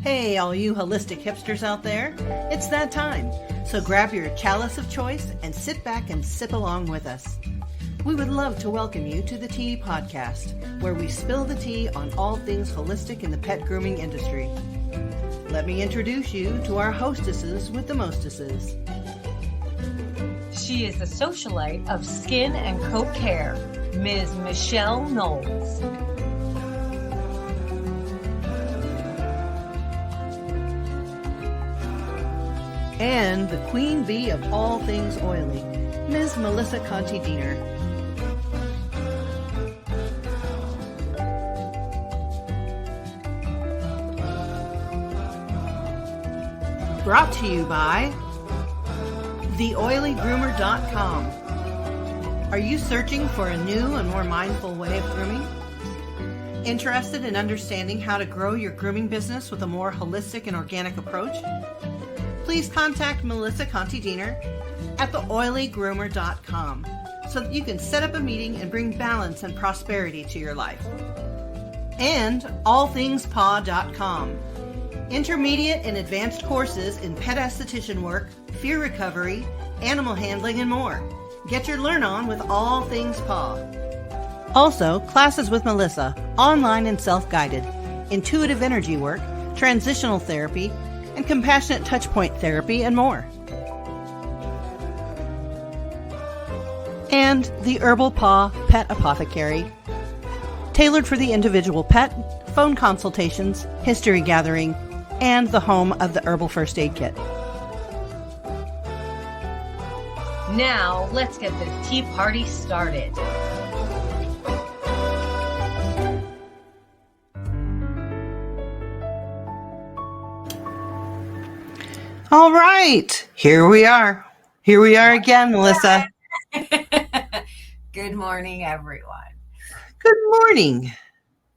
Hey, all you holistic hipsters out there, it's that time. So grab your chalice of choice and sit back and sip along with us. We would love to welcome you to the Tea Podcast, where we spill the tea on all things holistic in the pet grooming industry. Let me introduce you to our hostesses with the mostesses. She is the socialite of skin and coat care, Ms. Michelle Knowles. And the queen bee of all things oily, Ms. Melissa Conti-Diener. Brought to you by TheOilyGroomer.com. Are you searching for a new and more mindful way of grooming? Interested in understanding how to grow your grooming business with a more holistic and organic approach? Please contact Melissa Conti-Diener at TheOilyGroomer.com so that you can set up a meeting and bring balance and prosperity to your life. And AllThingsPaw.com. Intermediate and advanced courses in pet esthetician work, fear recovery, animal handling, and more. Get your learn on with All Things Paw. Also, classes with Melissa, online and self-guided, intuitive energy work, transitional therapy, and compassionate touchpoint therapy, and more. And the Herbal Paw Pet Apothecary, tailored for the individual pet, phone consultations, history gathering, and the home of the Herbal First Aid Kit. Now, let's get the tea party started. All right, here we are. Here we are again, Melissa. Good morning, everyone. Good morning.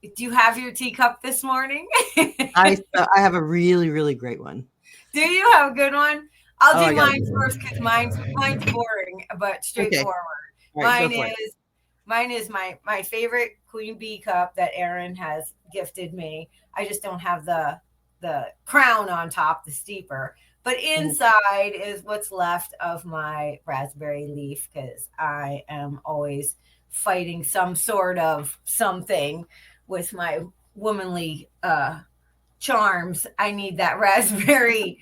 Do you have your teacup this morning? I have a really, really great one. Do you have a good one? I'll do mine first because mine's boring but straightforward. Okay. Mine is my favorite Queen Bee cup that Erin has gifted me. I just don't have the crown on top, the steeper. But inside is what's left of my raspberry leaf because I am always fighting some sort of something with my womanly charms. I need that raspberry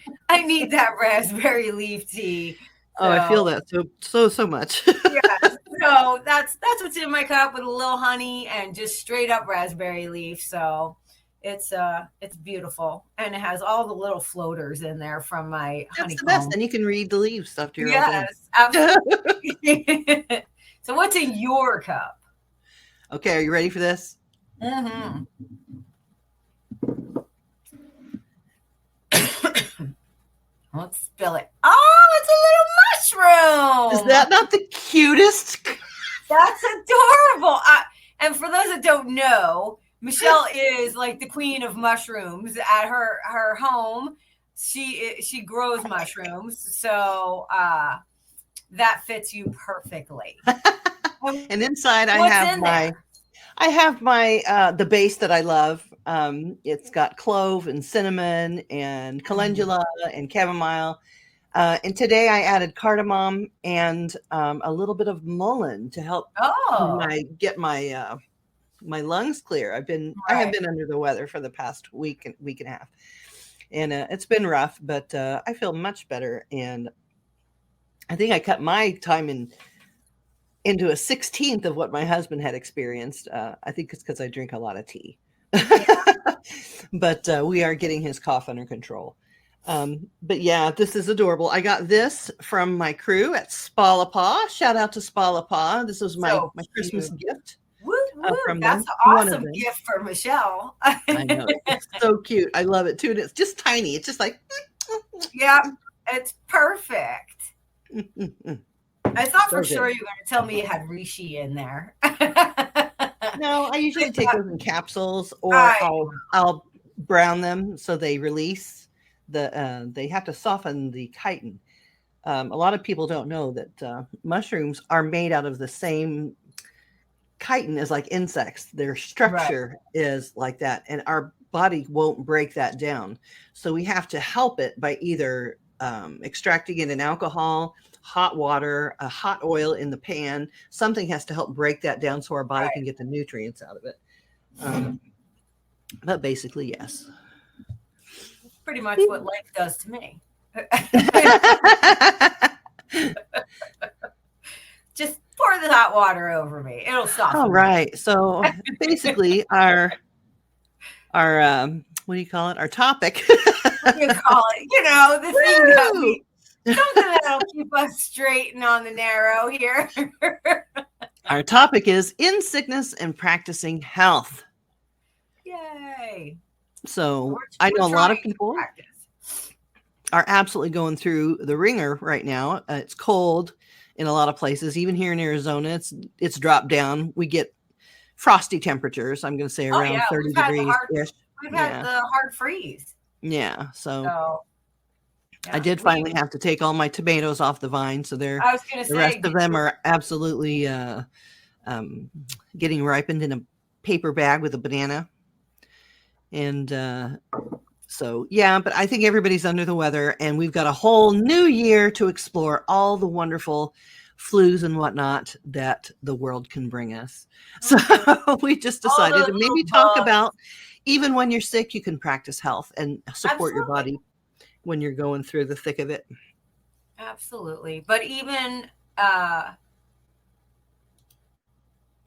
leaf tea. So, I feel that so much. Yeah. So that's what's in my cup with a little honey and just straight up raspberry leaf. So it's beautiful, and it has all the little floaters in there from my honeycomb. That's the best, and you can read the leaves stuff to your Yes, absolutely. So what's in your cup? Okay, are you ready for this? Mm-hmm. Let's spill it. Oh, it's a little mushroom. Is that not the cutest? That's adorable. And for those that don't know, Michelle is like the queen of mushrooms at her home. She grows mushrooms, so that fits you perfectly. And inside I have my the base that I love. It's got clove and cinnamon and calendula and chamomile. And today I added cardamom and a little bit of mullein to help get my lungs clear. I have been under the weather for the past week and a half, and it's been rough, but I feel much better. And I think I cut my time into a 16th of what my husband had experienced. I think it's because I drink a lot of tea. But we are getting his cough under control. But yeah, this is adorable. I got this from my crew at Spa La Paw. Shout out to Spa La Paw. This was my Christmas gift. From that's an awesome gift for Michelle. I know. It's so cute. I love it too. And it's just tiny. It's just like, yeah, it's perfect. I thought for sure you were going to tell me it had reishi in there. No, I usually take those in capsules, or I'll brown them so they release they have to soften the chitin. A lot of people don't know that mushrooms are made out of the same chitin as like insects. Their structure is like that, and our body won't break that down. So we have to help it by either extracting it in alcohol, hot water, a hot oil in the pan. Something has to help break that down so our body can get the nutrients out of it. But basically, yes. Pretty much what life does to me. Just pour the hot water over me. It'll soften. All right. So basically our what do you call it? Our topic. What do you call it? You know, the thing that something that'll keep us straight and on the narrow here. Our topic is in sickness and practicing health. Yay. So I know a lot of people are absolutely going through the ringer right now. It's cold in a lot of places, even here in Arizona. It's dropped down. We get frosty temperatures. I'm going to say around 30 degrees. We've had the hard freeze. Yeah. So yeah, I did finally have to take all my tomatoes off the vine. So the rest of them are absolutely getting ripened in a paper bag with a banana. And so, yeah, but I think everybody's under the weather, and we've got a whole new year to explore all the wonderful flus and whatnot that the world can bring us. So we just decided to maybe talk about, even when you're sick, you can practice health and support your body when you're going through the thick of it. Absolutely. But even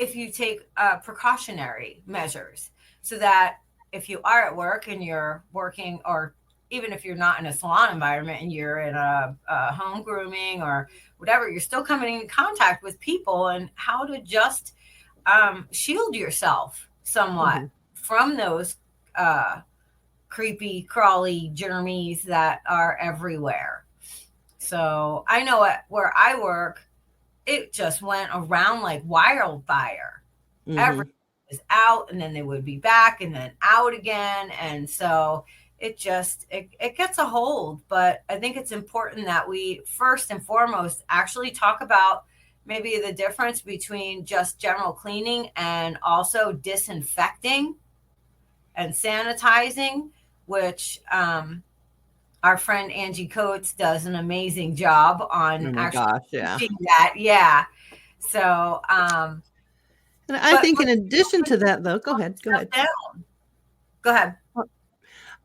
if you take precautionary measures, so that if you are at work and you're working, or even if you're not in a salon environment and you're in a home grooming or whatever, you're still coming in contact with people, and how to just shield yourself somewhat from those creepy, crawly germies that are everywhere. So I know where I work, it just went around like wildfire. Everything was out, and then they would be back and then out again. And so it gets a hold. But I think it's important that we first and foremost actually talk about maybe the difference between just general cleaning and also disinfecting and sanitizing, which our friend Angie Coates does an amazing job on doing that. Yeah. So, and I think in addition to that, though, go ahead. Go ahead.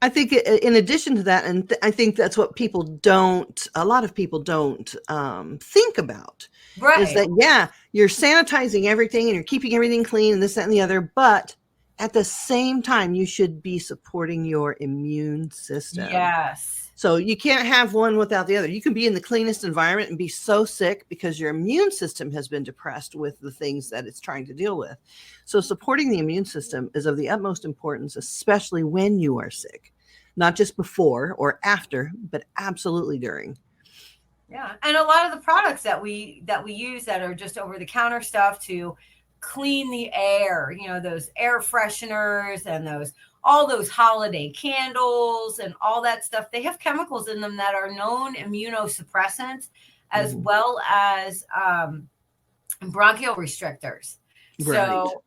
I think in addition to that, and I think that's what a lot of people don't think about, is that, you're sanitizing everything and you're keeping everything clean and this, that, and the other, but at the same time, you should be supporting your immune system. Yes. So you can't have one without the other. You can be in the cleanest environment and be so sick because your immune system has been depressed with the things that it's trying to deal with. So supporting the immune system is of the utmost importance, especially when you are sick, not just before or after, but absolutely during. Yeah. And a lot of the products that we use that are just over the counter stuff to clean the air, those air fresheners and all those holiday candles and all that stuff, they have chemicals in them that are known immunosuppressants, as well as bronchial restrictors. Right. So,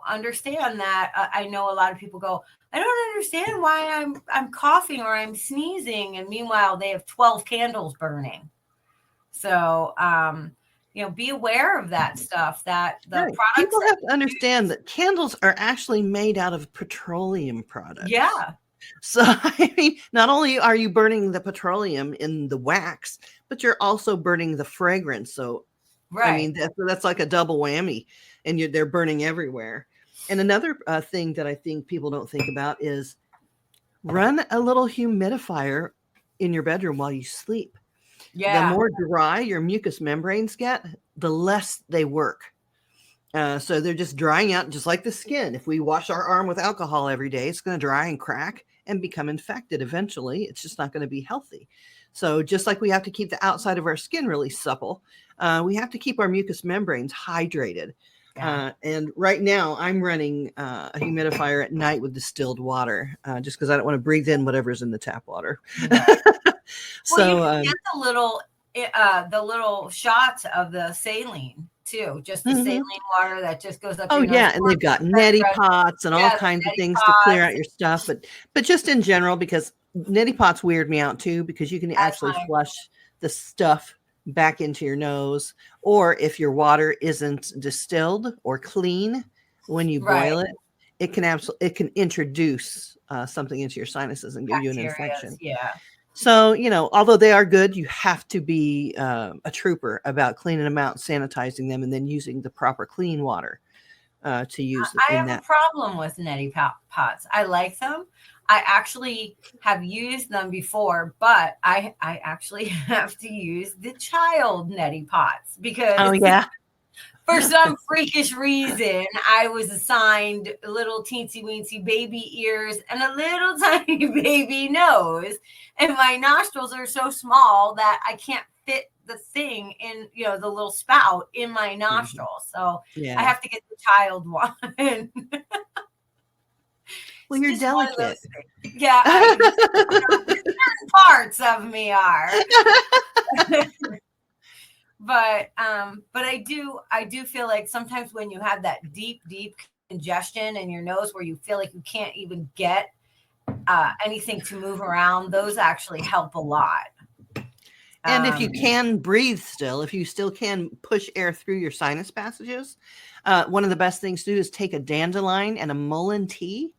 understand that. I know a lot of people go, I don't understand why I'm coughing or I'm sneezing. And meanwhile, they have 12 candles burning. So, be aware of that stuff, that the products. People have to understand that candles are actually made out of petroleum products. Yeah. So, not only are you burning the petroleum in the wax, but you're also burning the fragrance. So, that's like a double whammy, and they're burning everywhere. And another thing that I think people don't think about is run a little humidifier in your bedroom while you sleep. Yeah. The more dry your mucous membranes get, the less they work. So they're just drying out, just like the skin. If we wash our arm with alcohol every day, it's going to dry and crack and become infected eventually. It's just not going to be healthy. So just like we have to keep the outside of our skin really supple, we have to keep our mucous membranes hydrated. Yeah. And right now I'm running a humidifier at night with distilled water, just because I don't want to breathe in whatever's in the tap water. Yeah. So you can get the little shots of the saline too. Just the Mhm. saline water that just goes up Oh your nose. yeah, and they've got neti pots and all Yeah, the kinds of neti things to clear out pots. your stuff, but just in general, because neti pots weird me out too, because you can That's actually fine. flush the stuff back into your nose, or if your water isn't distilled or clean when you Right. boil it, it can introduce something into your sinuses and give you an Bacterias. infection. Yeah. So, although they are good, you have to be a trooper about cleaning them out, sanitizing them, and then using the proper clean water to use I in have a that. problem with neti pots. I like them. I actually have used them before, but I actually have to use the child neti pots Oh because yeah. for some freakish reason, I was assigned little teensy weensy baby ears and a little tiny baby nose. And my nostrils are so small that I can't fit the thing in, the little spout in my nostrils. So I Yeah. have to get the child one. Well, It's you're just one of delicate. those things. Yeah, certain parts of me are. But I do feel like sometimes when you have that deep congestion in your nose where you feel like you can't even get anything to move around, those actually help a lot. And if you can breathe still, if you still can push air through your sinus passages, one of the best things to do is take a dandelion and a mullein tea,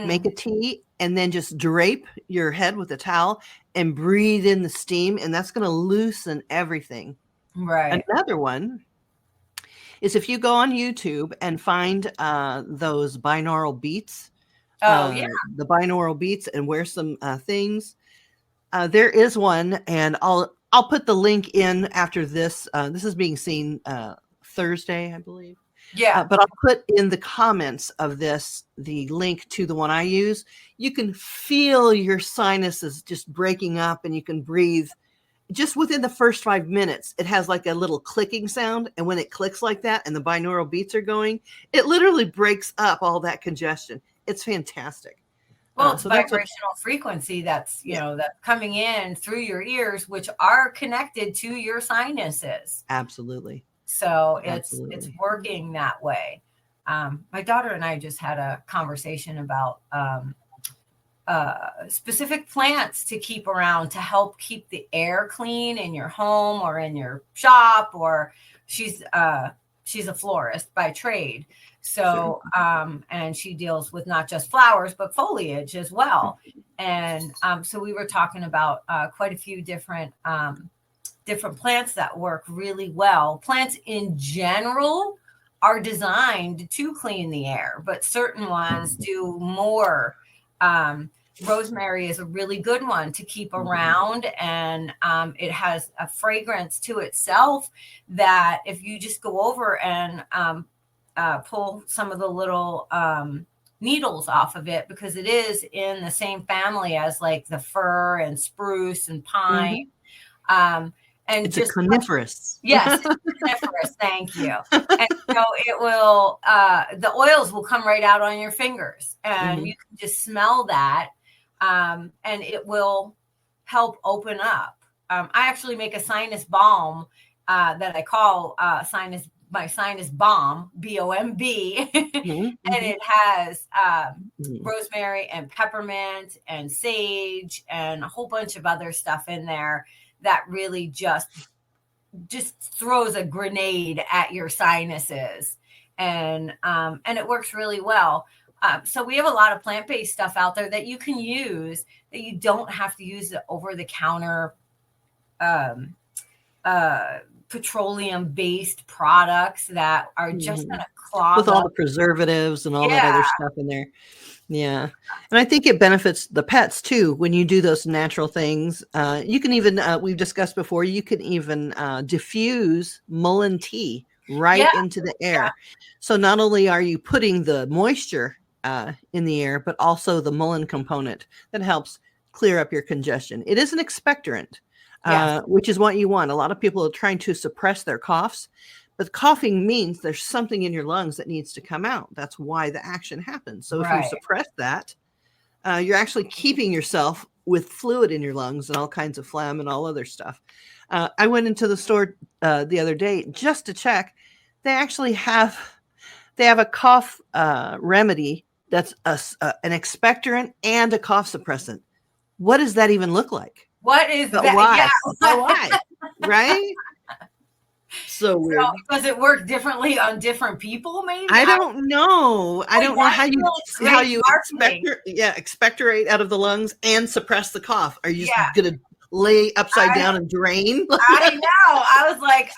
make a tea, and then just drape your head with a towel and breathe in the steam, and that's going to loosen everything. Right. Another one is if you go on YouTube and find those binaural beats, Yeah. the binaural beats, and wear some things. There is one, and I'll put the link in after this. This is being seen Thursday, I believe. Yeah. But I'll put in the comments of this the link to the one I use. You can feel your sinuses just breaking up, and you can breathe. Just within the first 5 minutes, it has like a little clicking sound. And when it clicks like that and the binaural beats are going, it literally breaks up all that congestion. It's fantastic. Well, it's So that's vibrational frequency that's, that's coming in through your ears, which are connected to your sinuses. Absolutely. So it's working that way. My daughter and I just had a conversation about specific plants to keep around to help keep the air clean in your home or in your shop. Or she's a florist by trade. So, and she deals with not just flowers, but foliage as well. And so we were talking about quite a few different plants that work really well. Plants in general are designed to clean the air, but certain ones do more. Rosemary is a really good one to keep around, and it has a fragrance to itself that if you just go over and pull some of the little needles off of it, because it is in the same family as like the fir and spruce and pine. And it's just a coniferous. Yes, it's coniferous. Thank you. And so it will, the oils will come right out on your fingers, and you can just smell that, and it will help open up. I actually make a sinus balm that I call my sinus bomb, B-O-M-B, and it has rosemary and peppermint and sage and a whole bunch of other stuff in there that really just throws a grenade at your sinuses, and it works really well. So we have a lot of plant-based stuff out there that you can use, that you don't have to use the over-the-counter petroleum-based products that are just going to clog with all up the preservatives and all that other stuff in there. Yeah. And I think it benefits the pets too when you do those natural things. You can even, we've discussed before, you can even diffuse mullein tea right into the air. So not only are you putting the moisture in the air, but also the mullein component that helps clear up your congestion. It is an expectorant, which is what you want. A lot of people are trying to suppress their coughs. But coughing means there's something in your lungs that needs to come out. That's why the action happens. So if you suppress that, you're actually keeping yourself with fluid in your lungs and all kinds of phlegm and all other stuff. I went into the store the other day just to check. they actually have a cough remedy that's an expectorant and a cough suppressant. What does that even look like? What is But that? why? Yeah. But why? Right? So weird. So, does it work differently on different people? Maybe I don't know. I don't know how you marketing. expectorate out of the lungs and suppress the cough. Are you just Yeah. gonna lay upside down and drain? I know. I was like,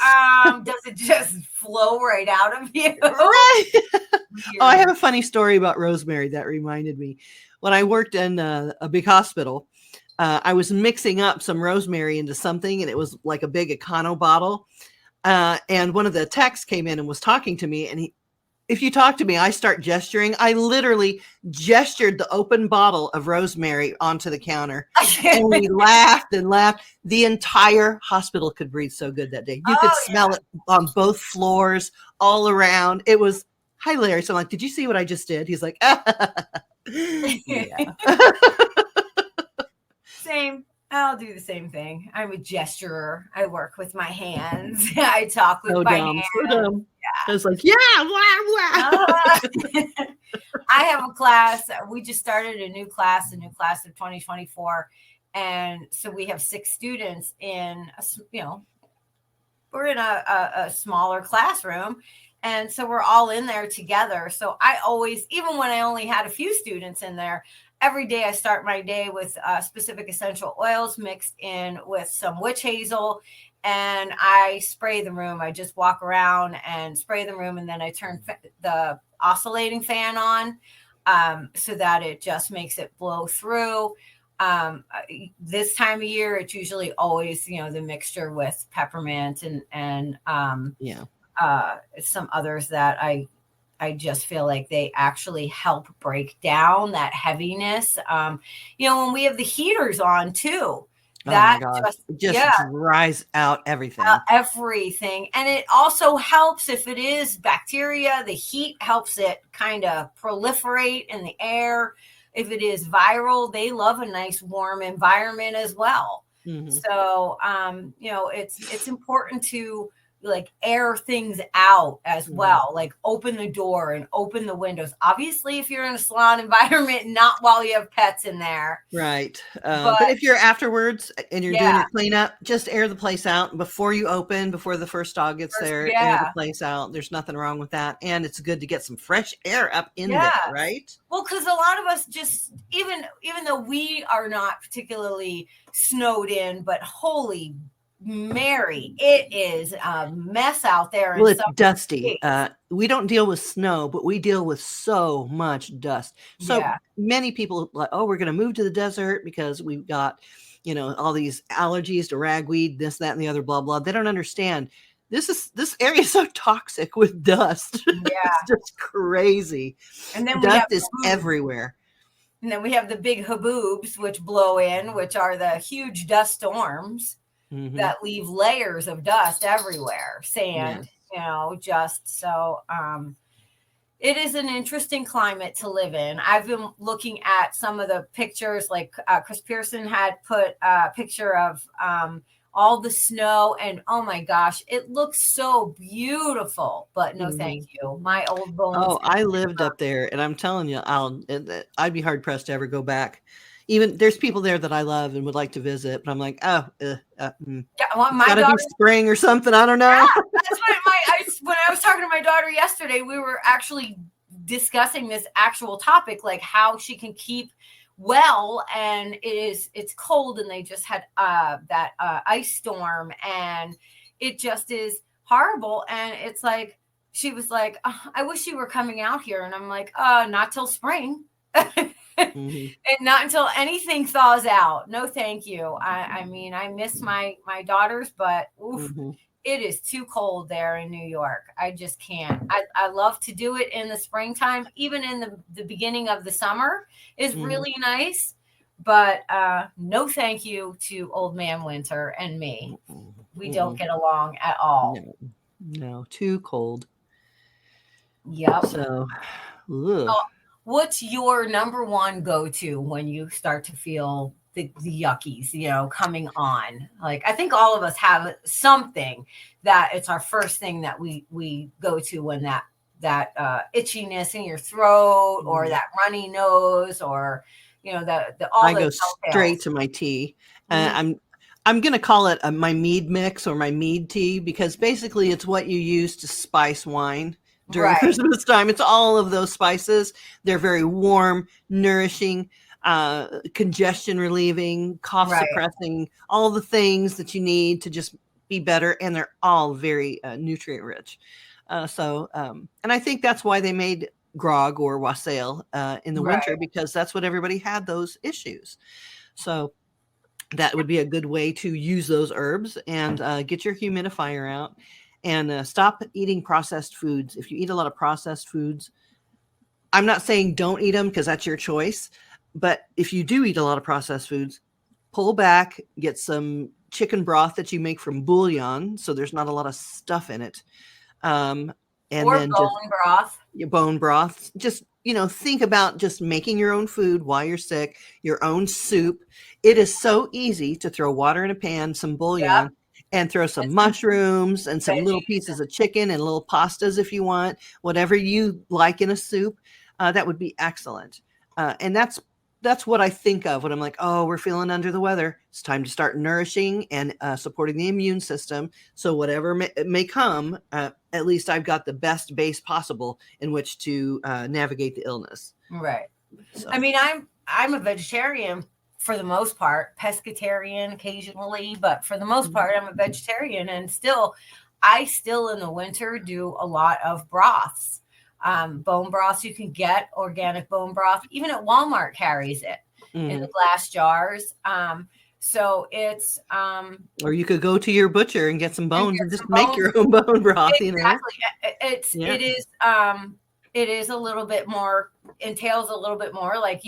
does it just flow right out of you? Right. Weird. Oh, I have a funny story about rosemary that reminded me. When I worked in a big hospital, I was mixing up some rosemary into something, and it was like a big Econo bottle. And one of the techs came in and was talking to me, and if you talk to me, I start gesturing. I literally gestured the open bottle of rosemary onto the counter, and we laughed and laughed. The entire hospital could breathe so good that day. You could smell it on both floors, all around. It was hilarious. I'm like, did you see what I just did? He's like, yeah. Same. I'll do the same thing. I'm a gesturer. I work with my hands. I talk with my hands. So dumb. Yeah. I was like, yeah, blah, blah. I have a class. We just started a new class of 2024. And so we have 6 students in, we're in a smaller classroom. And so we're all in there together. So I always, even when I only had a few students in there, every day I start my day with specific essential oils mixed in with some witch hazel, and I spray the room. I just walk around and spray the room, and then I turn the oscillating fan on so that it just makes it blow through. This time of year, it's usually always, the mixture with peppermint and some others that I just feel like they actually help break down that heaviness. When we have the heaters on too, that just dries out everything. Everything. And it also helps if it is bacteria, the heat helps it kind of proliferate in the air. If it is viral, they love a nice warm environment as well. Mm-hmm. So, it's important to air things out as well, like open the door and open the windows. Obviously, if you're in a salon environment, not while you have pets in there. Right. But if you're afterwards and you're doing your cleanup, just air the place out before you open, before the first dog gets there, air the place out. There's nothing wrong with that. And it's good to get some fresh air up in there, right? Well, because a lot of us just, even though we are not particularly snowed in, but holy Mary, it is a mess out there. Well, it's dusty. We don't deal with snow, but we deal with so much dust. So many people like, oh, we're going to move to the desert because we've got, all these allergies to ragweed, this, that, and the other, blah, blah. They don't understand. This area is so toxic with dust. Yeah. It's just crazy. And then dust is everywhere. And then we have the big haboobs, which blow in, which are the huge dust storms. Mm-hmm. That leave layers of dust everywhere, sand, just so it is an interesting climate to live in. I've been looking at some of the pictures, like Chris Pearson had put a picture of all the snow, and oh my gosh, it looks so beautiful, but no, thank you. My old bones. Oh, I lived up there, and I'm telling you, I'd be hard pressed to ever go back. Even there's people there that I love and would like to visit, but I'm like, gotta be spring or something. I don't know. Yeah, that's what when I was talking to my daughter yesterday, we were actually discussing this actual topic, like how she can keep well, and it's cold, and they just had that ice storm, and it just is horrible. And it's like, she was like, I wish you were coming out here, and I'm like, not till spring. Mm-hmm. And not until anything thaws out. No, thank you. I mean, I miss my daughters, but it is too cold there in New York. I just can't. I love to do it in the springtime. Even in the beginning of the summer is really nice. But no, thank you to old man winter and me. We don't get along at all. No, too cold. Yep. So, what's your number one go-to when you start to feel the yuckies, coming on. Like, I think all of us have something that it's our first thing that we go to when that itchiness in your throat or that runny nose or I go straight to my tea. I'm going to call it my mead mix or my mead tea, because basically it's what you use to spice wine during Christmas time. It's all of those spices. They're very warm, nourishing, congestion relieving, cough suppressing, all the things that you need to just be better. And they're all very nutrient rich. And I think that's why they made grog or wassail in the winter, because that's what everybody had, those issues. So that would be a good way to use those herbs and get your humidifier out and stop eating processed foods. If you eat a lot of processed foods, I'm not saying don't eat them, because that's your choice. But if you do eat a lot of processed foods, pull back, get some chicken broth that you make from bouillon, so there's not a lot of stuff in it. And or then bone broth. Your bone broth. Just, think about just making your own food while you're sick, your own soup. It is so easy to throw water in a pan, some bouillon, and throw some mushrooms and some little pieces of chicken and little pastas if you want, whatever you like in a soup. That would be excellent. And that's what I think of when I'm like, oh, we're feeling under the weather. It's time to start nourishing and supporting the immune system. So whatever may come, at least I've got the best base possible in which to navigate the illness. Right. So. I mean, I'm a vegetarian for the most part, pescatarian occasionally, but for the most part, I'm a vegetarian, and I still in the winter do a lot of broths. Bone broths, you can get organic bone broth. Even at Walmart carries it in the glass jars. So it's or you could go to your butcher and get some bones and just make your own bone broth. Exactly. It is a little bit more, entails a little bit more. Like,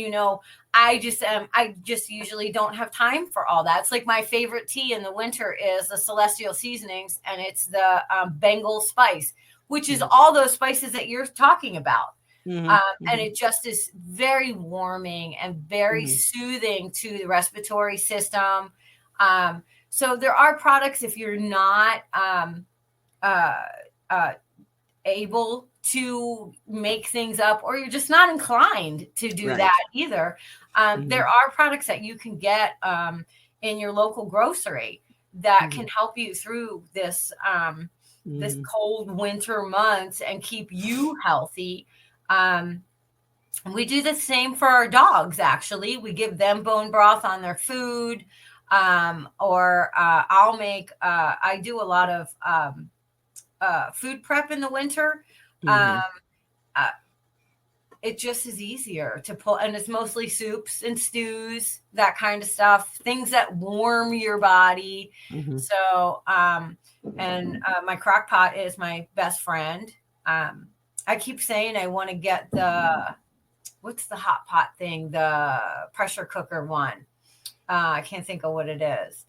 I just usually don't have time for all that. It's like my favorite tea in the winter is the Celestial Seasonings, and it's the Bengal spice, which is all those spices that you're talking about. And it just is very warming and very soothing to the respiratory system. So there are products, if you're not able to make things up, or you're just not inclined to do that either, there are products that you can get in your local grocery that can help you through this this cold winter months and keep you healthy. We do the same for our dogs. Actually, we give them bone broth on their food, or I'll make. I do a lot of food prep in the winter. It just is easier to pull, and it's mostly soups and stews, that kind of stuff, things that warm your body. So, and my crock pot is my best friend. I keep saying I want to get what's the hot pot thing? The pressure cooker one. I can't think of what it is.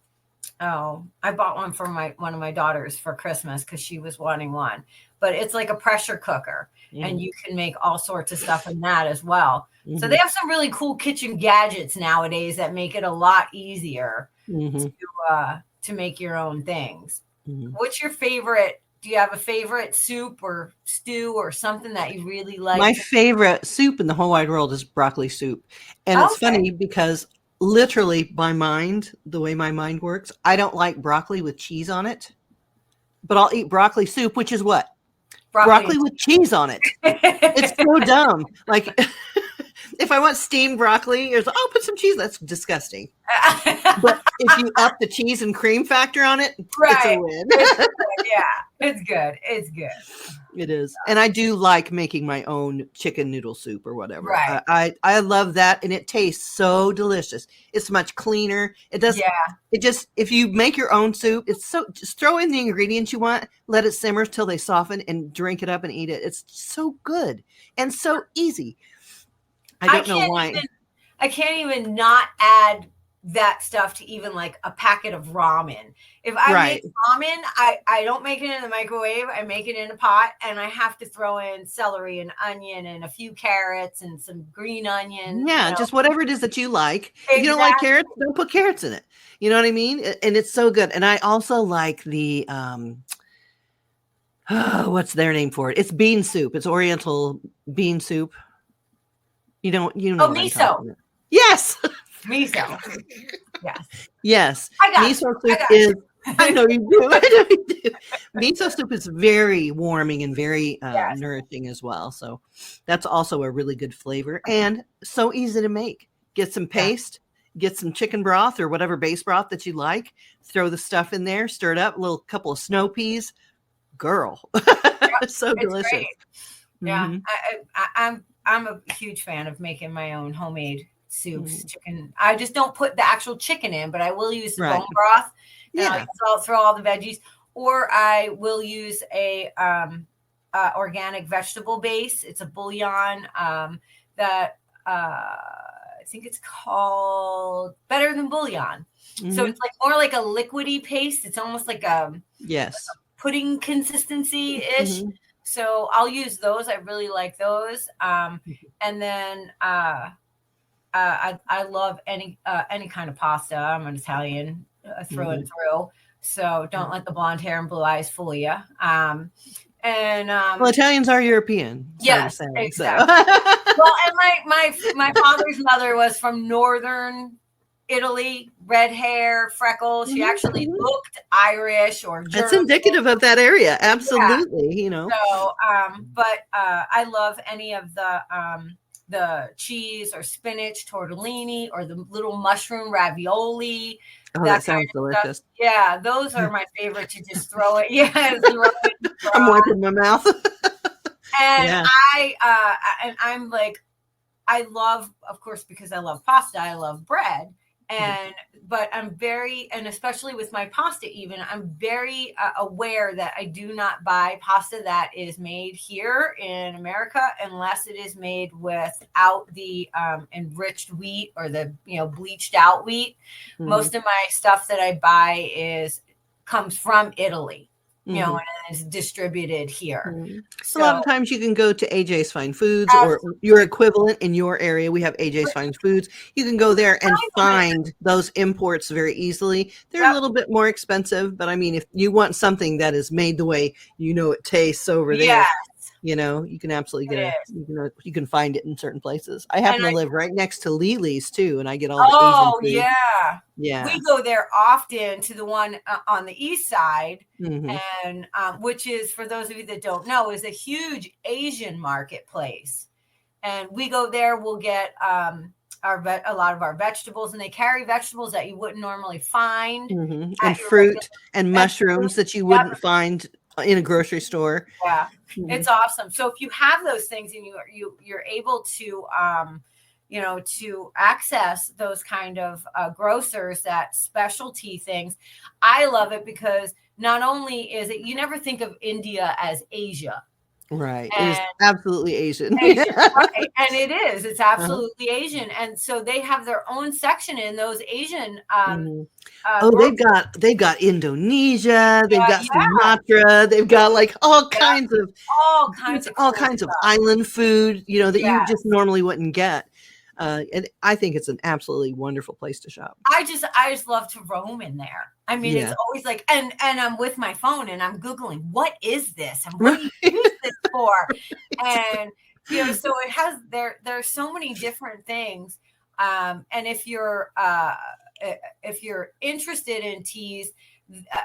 Oh, I bought one for one of my daughters for Christmas because she was wanting one. But it's like a pressure cooker, and you can make all sorts of stuff in that as well. So they have some really cool kitchen gadgets nowadays that make it a lot easier to make your own things. What's your favorite? Do you have a favorite soup or stew or something that you really like? My favorite soup in the whole wide world is broccoli soup. And it's funny because literally the way my mind works, I don't like broccoli with cheese on it, but I'll eat broccoli soup, which is what? Broccoli with cheese on it. It's so dumb. Like, if I want steamed broccoli, I'll put some cheese. That's disgusting. But if you up the cheese and cream factor on it, it's a win. It's good. It's good. It is. And I do like making my own chicken noodle soup or whatever. Right. I love that. And it tastes so delicious. It's much cleaner. It does. If you make your own soup, just throw in the ingredients you want, let it simmer till they soften, and drink it up and eat it. It's so good and so easy. I don't know why. I can't even not add that stuff to even like a packet of ramen. If I Right. make ramen, I don't make it in the microwave. I make it in a pot, and I have to throw in celery and onion and a few carrots and some green onion. Yeah, just whatever it is that you like. If you don't like Exactly. carrots, don't put carrots in it. You know what I mean? And it's so good. And I also like the what's their name for it? It's bean soup. It's Oriental bean soup. You know Oh, what I'm miso. talking about. Yes. Miso. Yes. Yes. I got Miso you. soup is I know you do. I know you do. Miso soup is very warming and very Yes. nourishing as well. So that's also a really good flavor and so easy to make. Get some paste, get some chicken broth or whatever base broth that you like. Throw the stuff in there, stir it up. A little couple of snow peas. Girl, so It's delicious. great. Yeah, Mhm. I'm a huge fan of making my own homemade soups. Mhm. Chicken. I just don't put the actual chicken in, but I will use the Right. bone broth. And Yeah. I'll throw all the veggies, or I will use a organic vegetable base. It's a bouillon that I think it's called Better Than Bouillon. So Mhm. it's like more like a liquidy paste. It's almost like a Yes. pudding consistency ish. Mhm. So I'll use those. I really like those. And then I love any kind of pasta. I'm an Italian through and through. So don't let the blonde hair and blue eyes fool you. Well, Italians are European. Sorry yes, to say. exactly. So. Well, and my father's mother was from northern Italy, red hair, freckles. She actually looked Irish or German. That's indicative of that area. Absolutely. You know. So, but I love any of the cheese or spinach tortellini or the little mushroom ravioli. Oh, that sounds delicious. Yeah, those are my favorite to just throw it. Yeah, throw it. I'm wiping my mouth. And Yeah. I'm like, I love, of course, because I love pasta, I love bread. But I'm very, and especially with my pasta, even I'm very aware that I do not buy pasta that is made here in America unless it is made without the enriched wheat or the bleached out wheat. Mhm. Most of my stuff that I buy comes from Italy, Mhm. and it's distributed here. Mhm. So, A lot of times you can go to AJ's Fine Foods or your equivalent in your area. We have AJ's Fine Foods. You can go there and find those imports very easily. They're a little bit more expensive, but I mean, if you want something that is made the way it tastes over there, yes. You can absolutely get it. You can find it in certain places. I happen to live right next to Lily's too, and I get all the Asian food. Yeah. Yeah. We go there often to the one on the east side, Mhm. and which is, for those of you that don't know, is a huge Asian marketplace. And we go there. We'll get a lot of our vegetables, and they carry vegetables that you wouldn't normally find, Mhm. at And your fruit and and mushrooms fruit. that you wouldn't find in a grocery store. Yeah, Mhm. it's awesome. So if you have those things and you're able to to access those kind of grocers, that specialty things, I love it because not only is it, you never think of India as Asia. Right. It is And absolutely Asian. Asian, right? And it is. It's absolutely Asian. And so they have their own section in those Asian. Mhm. Oh, they've got Indonesia. They've got yeah. Sumatra. They've got like all Yeah. kinds of all kinds of of island food, that you Yes. just normally wouldn't get. And I think it's an absolutely wonderful place to shop. I just love to roam in there. I mean, Yeah. it's always like, and I'm with my phone and I'm Googling, what is this? And what do you use this for? And, so it has, there's so many different things. And if you're interested in teas,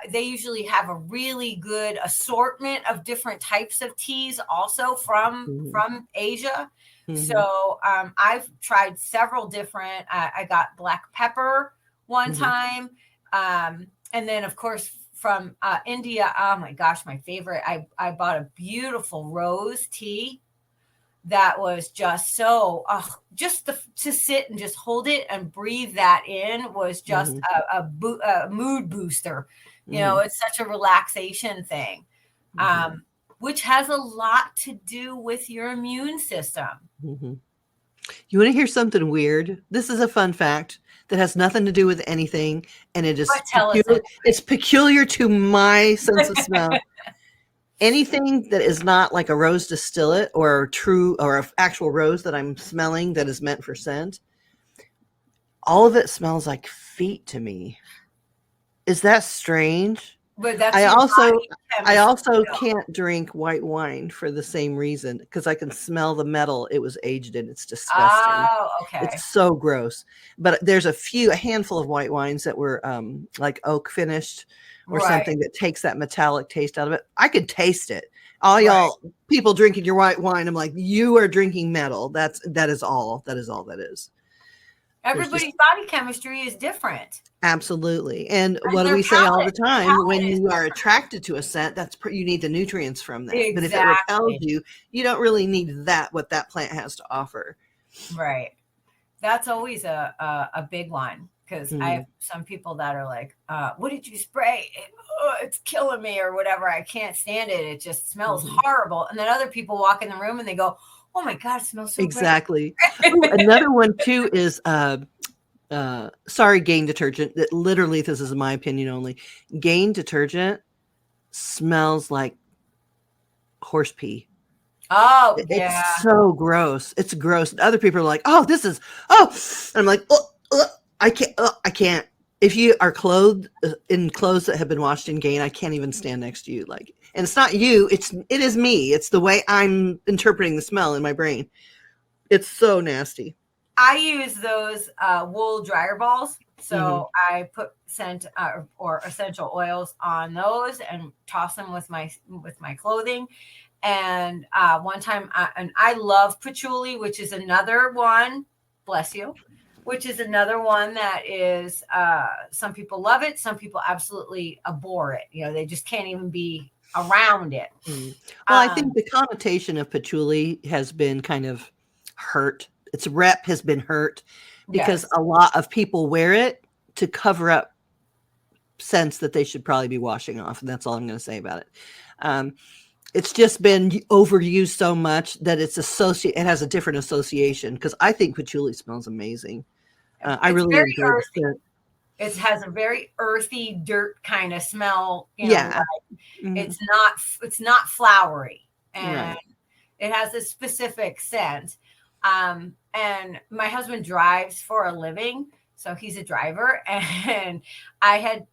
they usually have a really good assortment of different types of teas also from Asia. Mhm. So I've tried several different. I got black pepper one time, and then of course from India. Oh my gosh, my favorite! I bought a beautiful rose tea that was just so to sit and just hold it and breathe that in was just a mood booster. It's such a relaxation thing. Which has a lot to do with your immune system. Mhm. You want to hear something weird? This is a fun fact that has nothing to do with anything, and it is But tell us peculiar, it's peculiar to my sense of smell. Anything that is not like a rose distillate or true or an actual rose that I'm smelling that is meant for scent, all of it smells like feet to me. Is that strange? But that's I your also body I also chemistry, though. can't drink white wine for the same reason because I can smell the metal it was aged in. It's disgusting. Oh, okay. It's so gross. But there's a handful of white wines that were like oak finished or Right. something that takes that metallic taste out of it. I could taste it. All Right. y'all people drinking your white wine, I'm like, you are drinking metal. That is all. That is all that is. Everybody's body chemistry is different. Absolutely. And And what do their we say all the palate- time? palate When is you are different. attracted to a scent, you need the nutrients from that. But if it repels Exactly. you, you don't really need what that plant has to offer. Right. That's always a big one because I have some people that are like, what did you spray? It's killing me or whatever. I can't stand it. It just smells horrible. And then other people walk in the room and they go, oh my God, it smells so Exactly. Another one too is Gain detergent. That literally, this is my opinion only. Gain detergent smells like horse pee. Oh, It's yeah. so gross. It's gross. Other people are like, "Oh, this is I'm like, I can't. If you are clothed in clothes that have been washed in Gain, I can't even stand next to you. Like, and it's not you. It is me. It's the way I'm interpreting the smell in my brain. It's so nasty. I use those wool dryer balls. So I put scent or essential oils on those and toss them with my clothing. And one time, I love patchouli, which is another one. Bless you. Which is another one that is. Some people love it. Some people absolutely abhor it. You know, they just can't even be around it. Well, I think the connotation of patchouli has been kind of hurt. Its rep has been hurt because Yes. a lot of people wear it to cover up scents that they should probably be washing off. And that's all I'm going to say about it. It's just been overused so much that it has a different association because I think patchouli smells amazing. I really enjoy it. It has a very earthy dirt kind of smell. Yeah. It's not flowery, and it has a specific scent. And my husband drives for a living, so he's a driver, and I had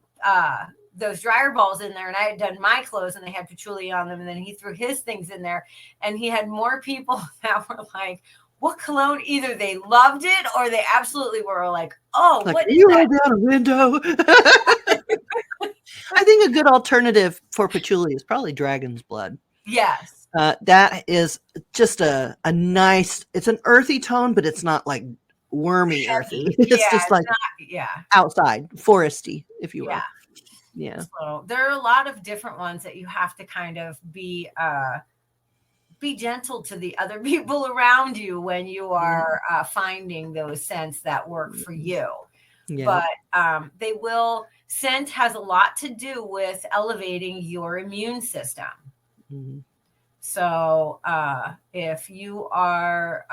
those dryer balls in there, and I had done my clothes and they had patchouli on them, and then he threw his things in there, and he had more people that were like, what cologne? Either they loved it or they absolutely were like, oh, like, what is you that? roll down a window. I think a good alternative for patchouli is probably dragon's blood. Yes. That is just a nice, it's an earthy tone, but it's not like wormy earthy. It's just like outside, foresty, if you will. Yeah. So there are a lot of different ones that you have to kind of be gentle to the other people around you when you are finding those scents that work for you. Yeah. But scent has a lot to do with elevating your immune system. So if you are,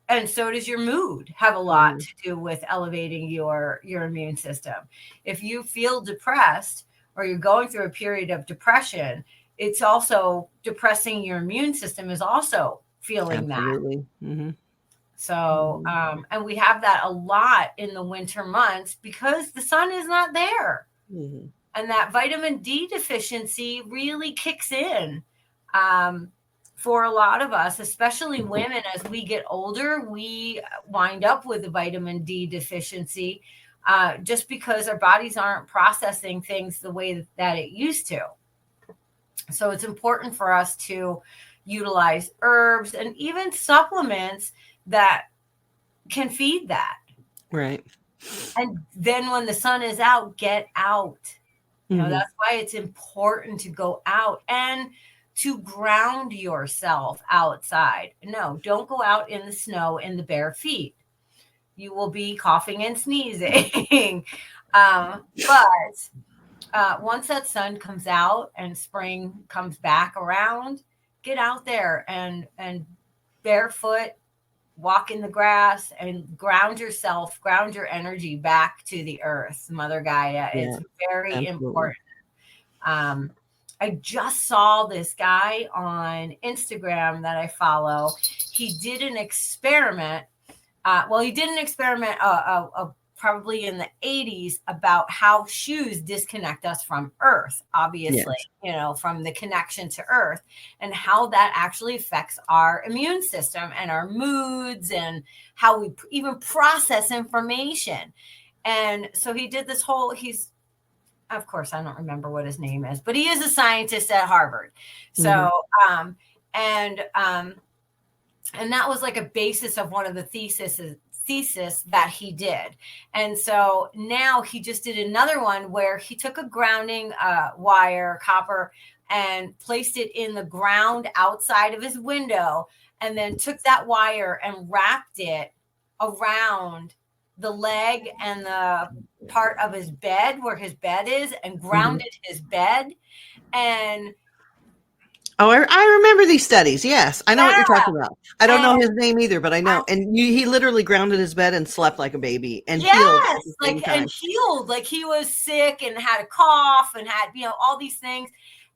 and so does your mood have a lot to do with elevating your immune system. If you feel depressed or you're going through a period of depression, it's also depressing your immune system is also feeling Absolutely. that. So, and we have that a lot in the winter months because the sun is not there. And that vitamin D deficiency really kicks in. For a lot of us, especially women, as we get older, we wind up with a vitamin D deficiency just because our bodies aren't processing things the way that it used to. So it's important for us to utilize herbs and even supplements that can feed that. Right. And then when the sun is out, get out. You know, that's why it's important to go out and to ground yourself outside. No, don't go out in the snow in the bare feet. You will be coughing and sneezing. But once that sun comes out and spring comes back around, get out there and barefoot walk in the grass and ground yourself, ground your energy back to the earth, Mother Gaia. Yeah, It's very absolutely. important. I just saw this guy on Instagram that I follow. He did an experiment. He did an experiment probably in the 80s about how shoes disconnect us from Earth, obviously, Yes. from the connection to Earth, and how that actually affects our immune system and our moods and how we even process information. And so he did this whole, of course, I don't remember what his name is, but he is a scientist at Harvard. So, and that was like a basis of one of the thesis that he did. And so now he just did another one where he took a grounding wire, copper, and placed it in the ground outside of his window, and then took that wire and wrapped it around the leg and the part of his bed where his bed is, and grounded his bed. And I remember these studies. Yes, I know what you're yeah, talking about. I don't know and his name either, but I know. And he literally grounded his bed and slept like a baby and healed at yes, the same time. and healed, like he was sick and had a cough and had, all these things.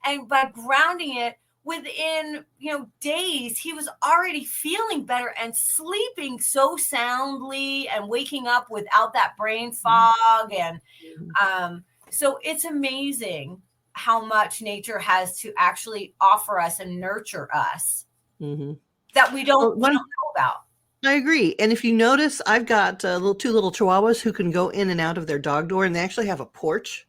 And by grounding it, within, days, he was already feeling better and sleeping so soundly and waking up without that brain fog. And so it's amazing how much nature has to actually offer us and nurture us that we don't know about. I agree. And if you notice, I've got two little chihuahuas who can go in and out of their dog door, and they actually have a porch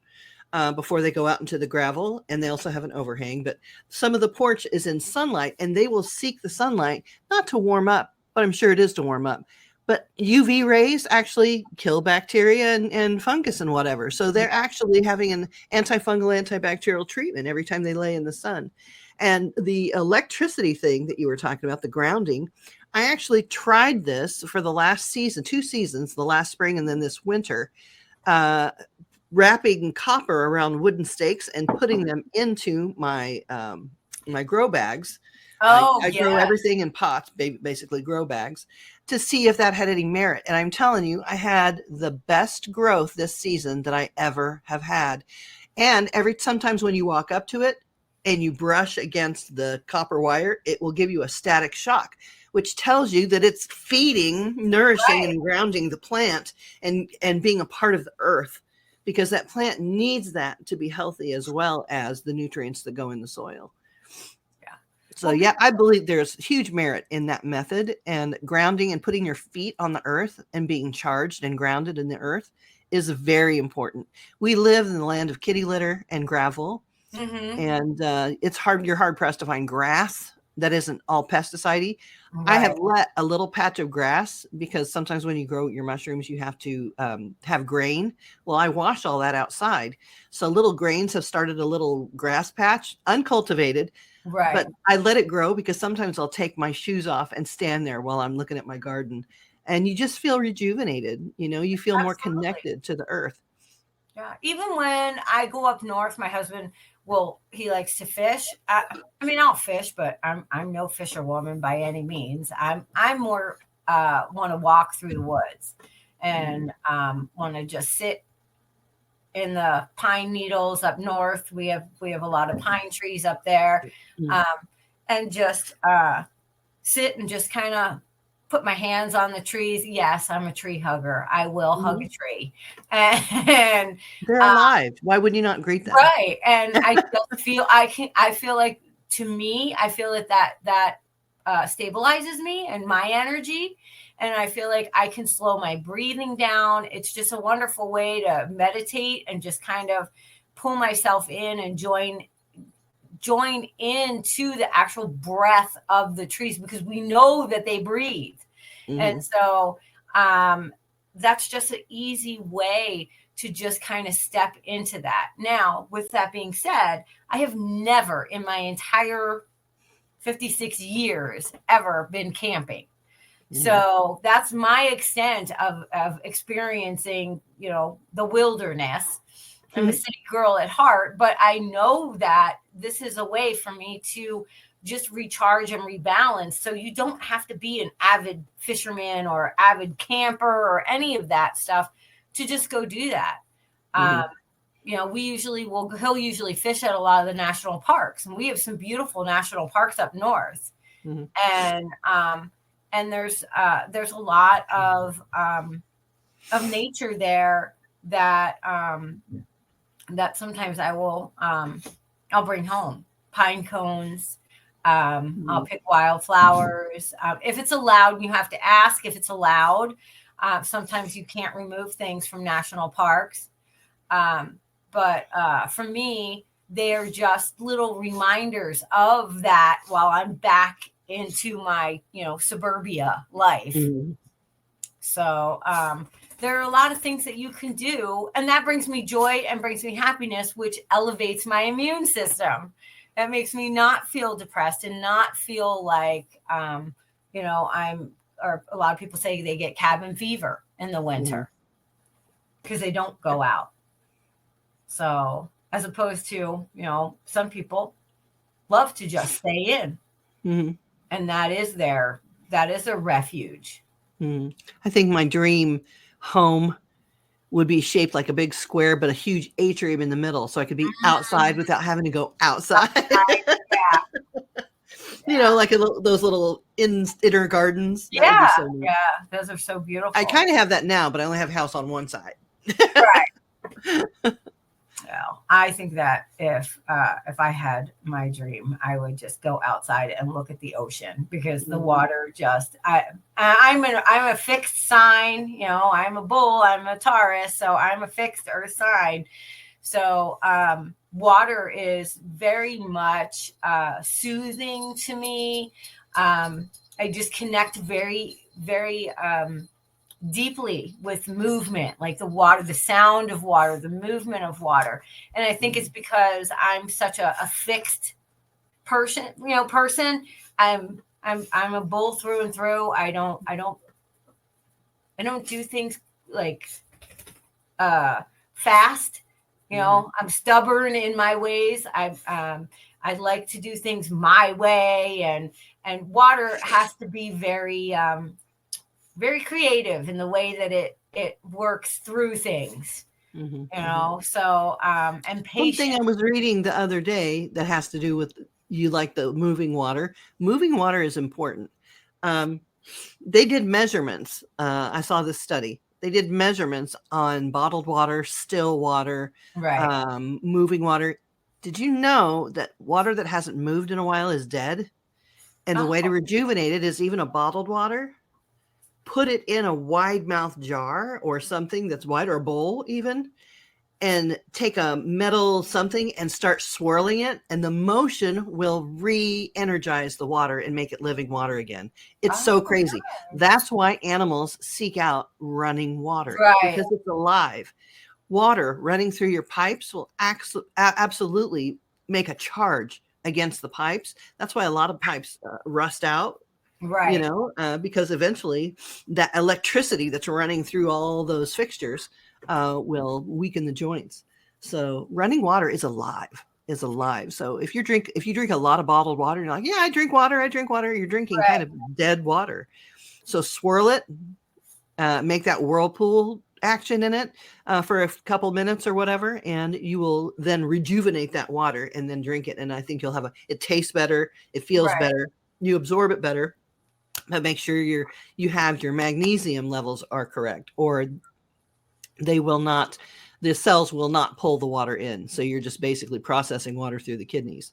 before they go out into the gravel, and they also have an overhang. But some of the porch is in sunlight, and they will seek the sunlight, not to warm up, but I'm sure it is to warm up. But UV rays actually kill bacteria and fungus and whatever. So they're actually having an antifungal, antibacterial treatment every time they lay in the sun. And the electricity thing that you were talking about, the grounding, I actually tried this for the last season, 2 seasons, the last spring and then this winter, wrapping copper around wooden stakes and putting them into my my grow bags. I grow everything in pots, basically grow bags, to see if that had any merit. And I'm telling you, I had the best growth this season that I ever have had. And sometimes when you walk up to it and you brush against the copper wire, it will give you a static shock, which tells you that it's feeding, nourishing, and grounding the plant and being a part of the earth, because that plant needs that to be healthy as well as the nutrients that go in the soil. So yeah, I believe there's huge merit in that method, and grounding and putting your feet on the earth and being charged and grounded in the earth is very important. We live in the land of kitty litter and gravel, and you're hard pressed to find grass that isn't all pesticide-y. I have let a little patch of grass, because sometimes when you grow your mushrooms, you have to have grain. Well, I wash all that outside. So little grains have started a little grass patch, uncultivated. But I let it grow, because sometimes I'll take my shoes off and stand there while I'm looking at my garden, and you just feel rejuvenated. You feel more connected to the earth. Yeah. Even when I go up north, my husband he likes to fish. I'll fish, but I'm no fisherwoman by any means. I'm more want to walk through the woods and want to just sit in the pine needles up north. We have a lot of pine trees up there, and just sit and just kind of put my hands on the trees. Yes, I'm a tree hugger. I will hug a tree, and they're alive. Why would you not greet them? Right. And I just feel I feel like, to me, I feel that stabilizes me and my energy. And I feel like I can slow my breathing down. It's just a wonderful way to meditate and just kind of pull myself in and join into the actual breath of the trees, because we know that they breathe. And so that's just an easy way to just kind of step into that. Now, with that being said, I have never in my entire 56 years ever been camping. So that's my extent of experiencing, the wilderness. I'm a city girl at heart, but I know that this is a way for me to just recharge and rebalance. So you don't have to be an avid fisherman or avid camper or any of that stuff to just go do that. You know, he'll usually fish at a lot of the national parks, and we have some beautiful national parks up north. And there's a lot of nature there that that sometimes I'll bring home pine cones. I'll pick wildflowers. If it's allowed, you have to ask if it's allowed. Sometimes you can't remove things from national parks. But for me, they're just little reminders of that while I'm back into my, suburbia life. So there are a lot of things that you can do, and that brings me joy and brings me happiness, which elevates my immune system. That makes me not feel depressed and not feel like, or a lot of people say they get cabin fever in the winter because they don't go out. So as opposed to, some people love to just stay in, and that is a refuge. I think my dream home would be shaped like a big square, but a huge atrium in the middle, so I could be outside without having to go outside. Like those little inner gardens. Yeah, those are so beautiful. I kind of have that now, but I only have a house on one side. Right. Well, I think that if I had my dream, I would just go outside and look at the ocean, because the water I'm a fixed sign, I'm a bull, I'm a Taurus, so I'm a fixed earth sign. So water is very much soothing to me. I just connect very, very deeply with movement, like the water, the sound of water, the movement of water. And I think it's because I'm such a fixed person. I'm a bull through and through. I don't do things like fast. I'm stubborn in my ways. I like to do things my way, and water has to be very very creative in the way that it works through things, so and patient. One thing I was reading the other day that has to do with, you like the moving water is important. They did measurements. I saw this study. They did measurements on bottled water, still water, moving water. Did you know that water that hasn't moved in a while is dead? And the way to rejuvenate it is even a bottled water. Put it in a wide mouth jar or something that's wide, or a bowl even, and take a metal something and start swirling it, and the motion will re-energize the water and make it living water again. It's so crazy. God. That's why animals seek out running water, because it's alive. Water running through your pipes will absolutely make a charge against the pipes. That's why a lot of pipes rust out. Right. Because eventually that electricity that's running through all those fixtures will weaken the joints. So running water is alive. So if you drink a lot of bottled water, you're like, yeah, I drink water. You're drinking kind of dead water. So swirl it, make that whirlpool action in it for a couple minutes or whatever, and you will then rejuvenate that water and then drink it. And I think you'll it tastes better. It feels better. You absorb it better. But make sure you have your magnesium levels are correct, or the cells will not pull the water in. So you're just basically processing water through the kidneys.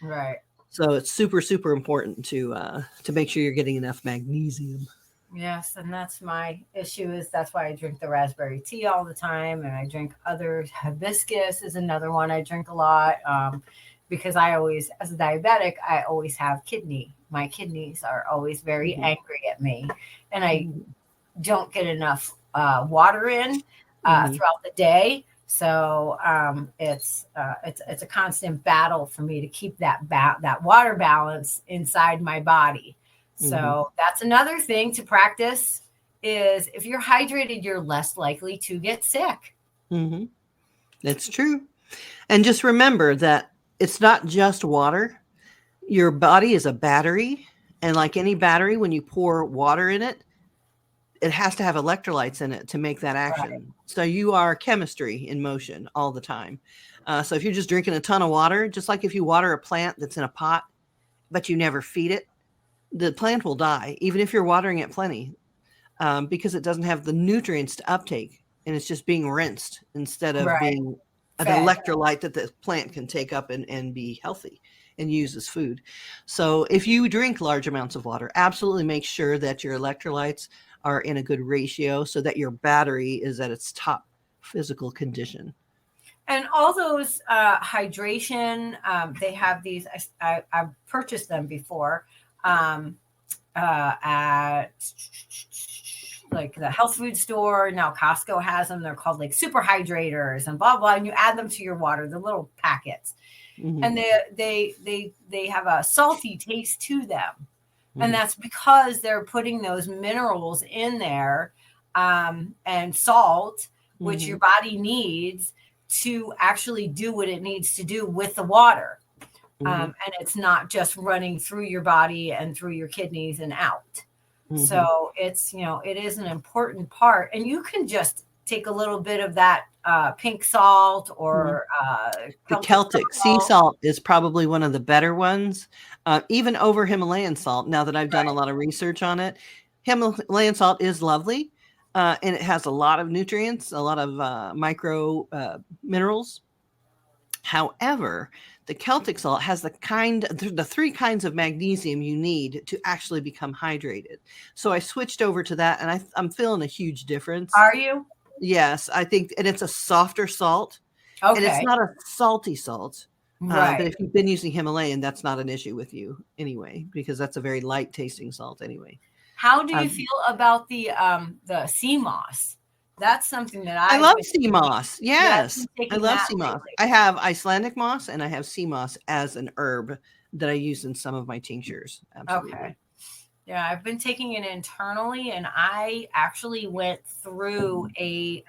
Right. So it's super, super important to make sure you're getting enough magnesium. Yes, and that's my issue. That's why I drink the raspberry tea all the time, and I drink other hibiscus is another one I drink a lot. Because as a diabetic, I always have my kidneys are always very angry at me, and I don't get enough water in throughout the day. So it's a constant battle for me to keep that water balance inside my body. So that's another thing to practice, is if you're hydrated, you're less likely to get sick. That's true. And just remember that it's not just water. Your body is a battery, and like any battery, when you pour water in it, it has to have electrolytes in it to make that Right. action. So you are chemistry in motion all the time. So if you're just drinking a ton of water, just like if you water a plant that's in a pot, but you never feed it, the plant will die, even if you're watering it plenty, because it doesn't have the nutrients to uptake, and it's just being rinsed instead of Right. being an Fed. electrolyte that the plant can take up and be healthy and use as food. So if you drink large amounts of water, absolutely make sure that your electrolytes are in a good ratio so that your battery is at its top physical condition. And all those hydration, they have these. I've purchased them before at like the health food store. Now Costco has them. They're called like super hydrators and blah blah. And you add them to your water, the little packets, and they have a salty taste to them, and that's because they're putting those minerals in there and salt, which your body needs to actually do what it needs to do with the water. And it's not just running through your body and through your kidneys and out. So it's, it is an important part. And you can just take a little bit of that pink salt or the Celtic sea salt is probably one of the better ones, even over Himalayan salt. Now that I've done a lot of research on it, Himalayan salt is lovely. And it has a lot of nutrients, a lot of micro minerals. However, the Celtic salt has the 3 kinds of magnesium you need to actually become hydrated. So I switched over to that, and I'm feeling a huge difference. Are you? Yes, I think, and it's a softer salt, Okay. and it's not a salty salt. Right. But if you've been using Himalayan, that's not an issue with you anyway, because that's a very light tasting salt anyway. How do you feel about the sea moss? That's something that I love sea moss. Yes, I love sea moss. lately. I have Icelandic moss and I have sea moss as an herb that I use in some of my tinctures. Absolutely. Okay. Yeah, I've been taking it internally, and I actually went through a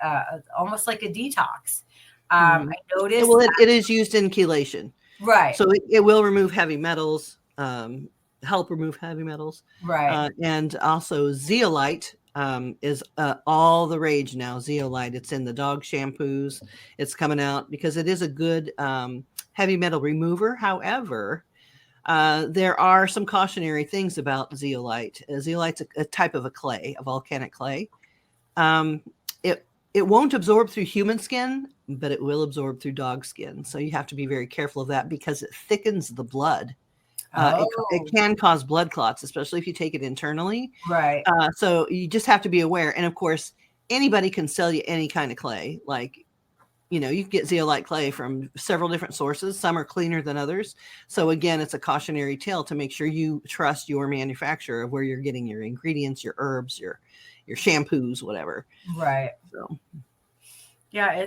almost like a detox. I noticed. Well, it is used in chelation, right. So it will remove heavy metals. Help remove heavy metals. Right. And also zeolite is all the rage now. Zeolite, it's in the dog shampoos. It's coming out because it is a good heavy metal remover. However, there are some cautionary things about zeolite. Zeolite's a type of a clay, a volcanic clay. It won't absorb through human skin, but it will absorb through dog skin. So you have to be very careful of that because it thickens the blood. It can cause blood clots, especially if you take it internally. Right. So you just have to be aware. And of course, anybody can sell you any kind of clay. Like, you can get zeolite clay from several different sources. Some are cleaner than others. So again, it's a cautionary tale to make sure you trust your manufacturer of where you're getting your ingredients, your herbs, your shampoos, whatever. Right. So, yeah,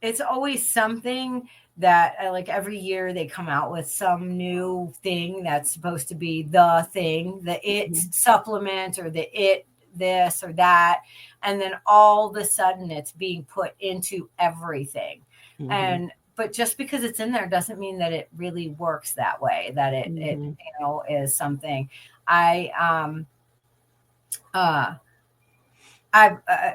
it's always something that like every year they come out with some new thing that's supposed to be the thing, the it supplement or the it this or that. And then all of a sudden it's being put into everything. But just because it's in there doesn't mean that it really works that way, that it is something. I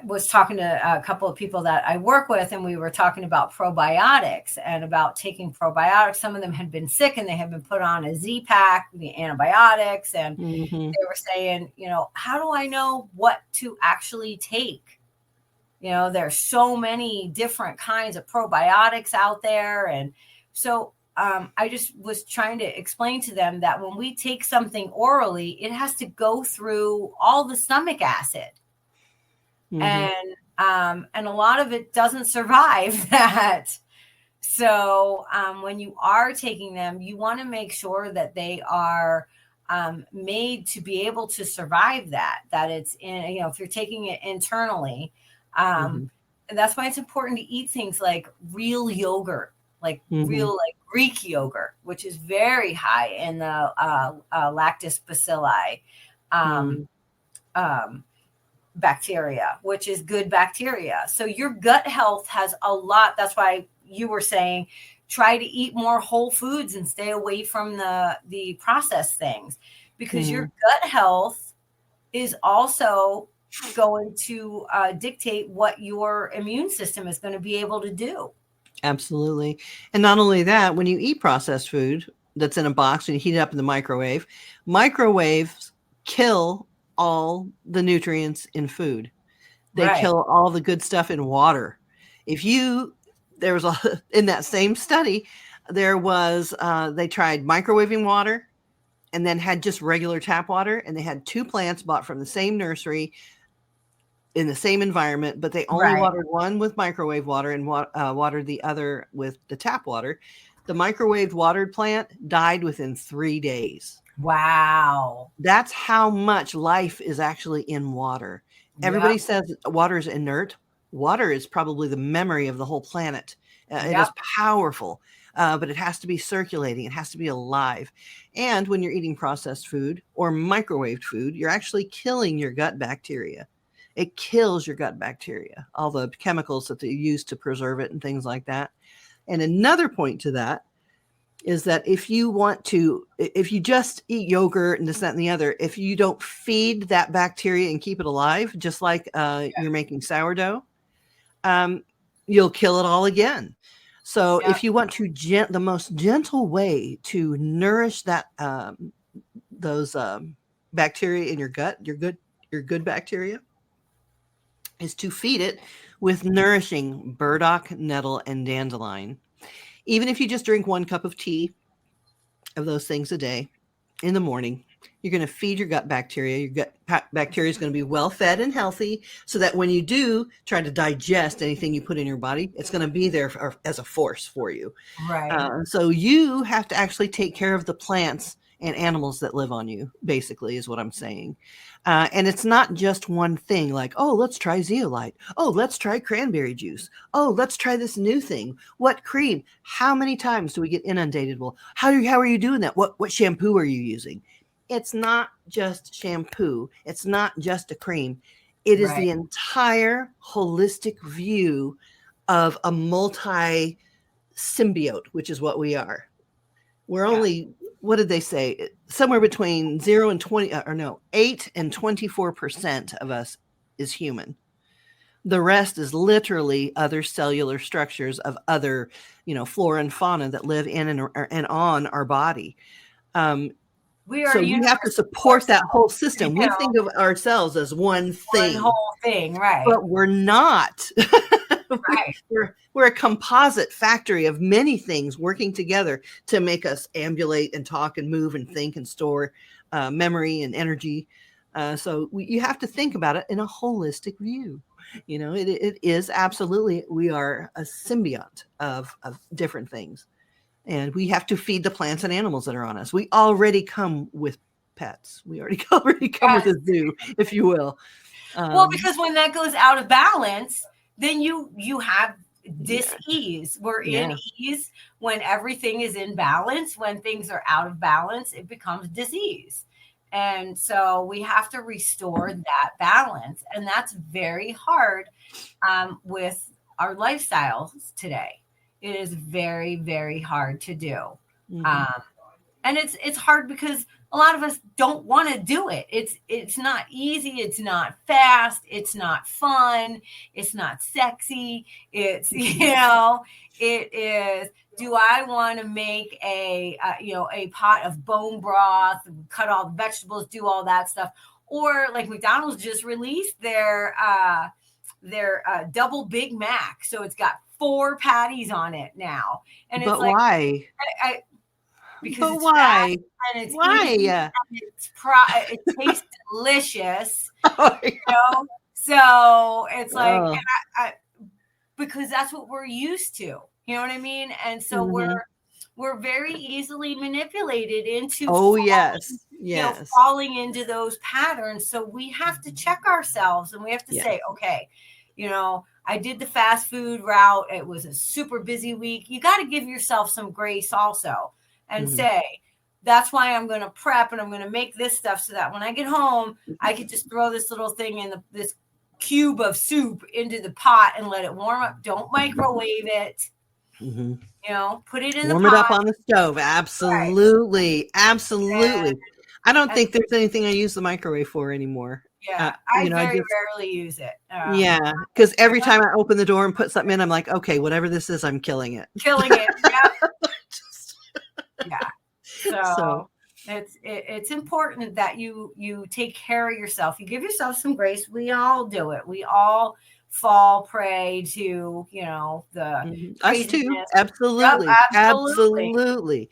was talking to a couple of people that I work with, and we were talking about probiotics and about taking probiotics. Some of them had been sick and they had been put on a Z-Pack, the antibiotics. And they were saying, how do I know what to actually take? There's so many different kinds of probiotics out there. And so I just was trying to explain to them that when we take something orally, it has to go through all the stomach acid. And a lot of it doesn't survive that. So when you are taking them, you want to make sure that they are made to be able to survive that it's in, if you're taking it internally. And that's why it's important to eat things like real yogurt, like real like Greek yogurt, which is very high in the lactose bacilli. Bacteria, which is good bacteria. So your gut health has a lot. That's why you were saying try to eat more whole foods and stay away from the processed things, because your gut health is also going to dictate what your immune system is going to be able to do. Absolutely. And not only that, when you eat processed food that's in a box and you heat it up in the microwave, microwaves kill all the nutrients in food. They kill all the good stuff in water. There was in that same study, there was, they tried microwaving water and then had just regular tap water. And they had 2 plants bought from the same nursery in the same environment, but they only watered one with microwave water and watered the other with the tap water. The microwave watered plant died within 3 days. Wow. That's how much life is actually in water. Everybody says water is inert. Water is probably the memory of the whole planet. It is powerful, but it has to be circulating. It has to be alive. And when you're eating processed food or microwaved food, you're actually killing your gut bacteria. It kills your gut bacteria, all the chemicals that they use to preserve it and things like that. And another point to that is that if you just eat yogurt and this, that, and the other, if you don't feed that bacteria and keep it alive, just like you're making sourdough, you'll kill it all again. So if you want to, the most gentle way to nourish that, those bacteria in your gut, your good bacteria, is to feed it with nourishing burdock, nettle, and dandelion. Even if you just drink 1 cup of tea of those things a day in the morning, you're going to feed your gut bacteria. Your gut bacteria is going to be well fed and healthy, so that when you do try to digest anything you put in your body, it's going to be there as a force for you. Right. So you have to actually take care of the plants and animals that live on you, basically, is what I'm saying. And it's not just one thing like, oh, let's try zeolite. Oh, let's try cranberry juice. Oh, let's try this new thing. What cream? How many times do we get inundated? Well, how are you doing that? What shampoo are you using? It's not just shampoo. It's not just a cream. It is the entire holistic view of a multi symbiote, which is what we are. We're only, what did they say? Somewhere between 8 and 24% of us is human. The rest is literally other cellular structures of other, flora and fauna that live in and on our body. So you have to support that whole system. We think of ourselves as one thing. One whole thing, right. But we're not. Right. We're a composite factory of many things working together to make us ambulate and talk and move and think and store memory and energy. So you have to think about it in a holistic view. It is absolutely, we are a symbiote of different things. And we have to feed the plants and animals that are on us. We already come with pets. We already come with a zoo, if you will. Well, because when that goes out of balance, then you have dis-ease. We're in ease when everything is in balance. When things are out of balance, it becomes disease. And so we have to restore that balance. And that's very hard with our lifestyles today. It is very, very hard to do. Mm-hmm. And it's hard because a lot of us don't want to do it. It's not easy. It's not fast. It's not fun. It's not sexy. It's, it is, do I want to make a pot of bone broth, cut all the vegetables, do all that stuff? Or like McDonald's just released their double Big Mac. So it's got 4 patties on it now. And it's why? Because it's why? And it's why? Easy, and it tastes delicious. So it's like, and I, because that's what we're used to. You know what I mean? And so we're very easily manipulated into falling into those patterns. So we have to check ourselves, and we have to say, okay, I did the fast food route. It was a super busy week. You got to give yourself some grace also and say, that's why I'm going to prep and I'm going to make this stuff so that when I get home, I could just throw this little thing in this cube of soup into the pot and let it warm up. Don't microwave it. Mm-hmm. You know, put it in Warm the it pot. up on the stove. Absolutely. Absolutely. I don't think there's anything I use the microwave for anymore. Yeah, I you know, I very just, rarely use it. yeah, because every time I open the door and put something in, I'm like, okay, whatever this is, I'm killing it. Killing it. Yeah. Yeah. So It's important that you take care of yourself. You give yourself some grace. We all do it. We all fall prey to, you know, the us too. craziness. Absolutely. Yep, absolutely. Absolutely.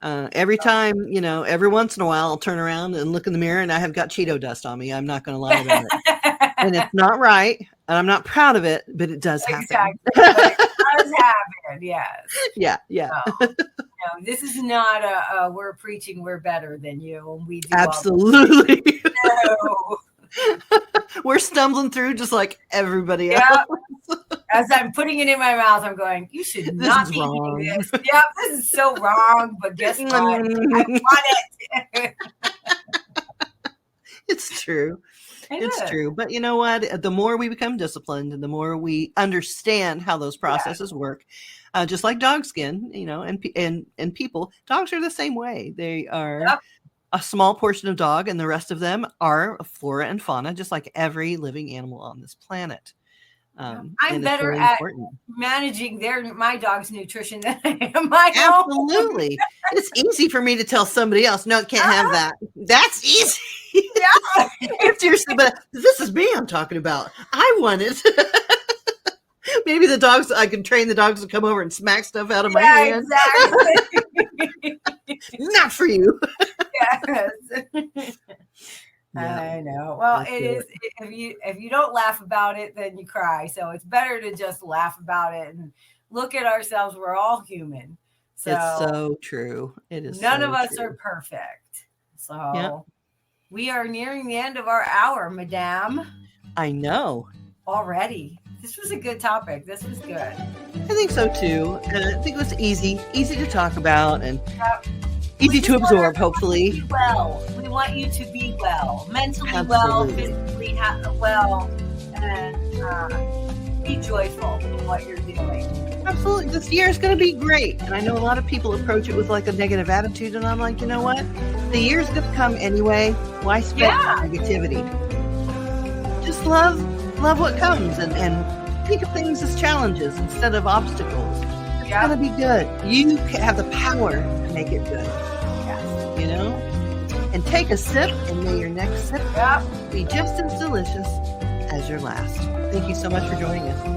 Every time, you know, every once in a while, I'll turn around and look in the mirror and I have got Cheeto dust on me. I'm not going to lie about it. And it's not right. And I'm not proud of it, but it does happen. Exactly. But it does happen. Yes. Yeah. Yeah. So, no, this is not a we're preaching we're better than you and we do Absolutely. No. We're stumbling through just like everybody else. Yep. As I'm putting it in my mouth, I'm going, you should not be wrong. eating this. Yep, this is so wrong, but guess what? I want it. It's true. It It's is. true. But you know what? The more we become disciplined and the more we understand how those processes work, just like dog skin, you know, and people, dogs are the same way. They are a small portion of dog and the rest of them are flora and fauna, just like every living animal on this planet. I'm and better really at important. managing my dog's nutrition than I am my own. Absolutely. It's easy for me to tell somebody else, no, can't have that. That's easy. Yeah. Seriously, but this is me I'm talking about. I want it. Maybe the dogs, I can train the dogs to come over and smack stuff out of my hand. Exactly. Not for you. Yes. Yeah. I know. Well, That's it good. is if you don't laugh about it, then you cry. So it's better to just laugh about it and look at ourselves. We're all human. So It's so true. It is. none so of us true. are perfect. So we are nearing the end of our hour, Madame. I know. Already. This was a good topic. This was good. I think so too. And I think it was easy to talk about and easy to just want absorb, everyone hopefully. to be well. We want you to be well, mentally Absolutely. well, physically well, and be joyful in what you're doing. Absolutely. This year is going to be great. And I know a lot of people approach it with like a negative attitude. And I'm like, you know what? The year's going to come anyway. Why spend negativity? Just love what comes and think of things as challenges instead of obstacles. It's going to be good. You have the power to make it good. Yes. You know? And take a sip and may your next sip be just as delicious as your last. Thank you so much for joining us.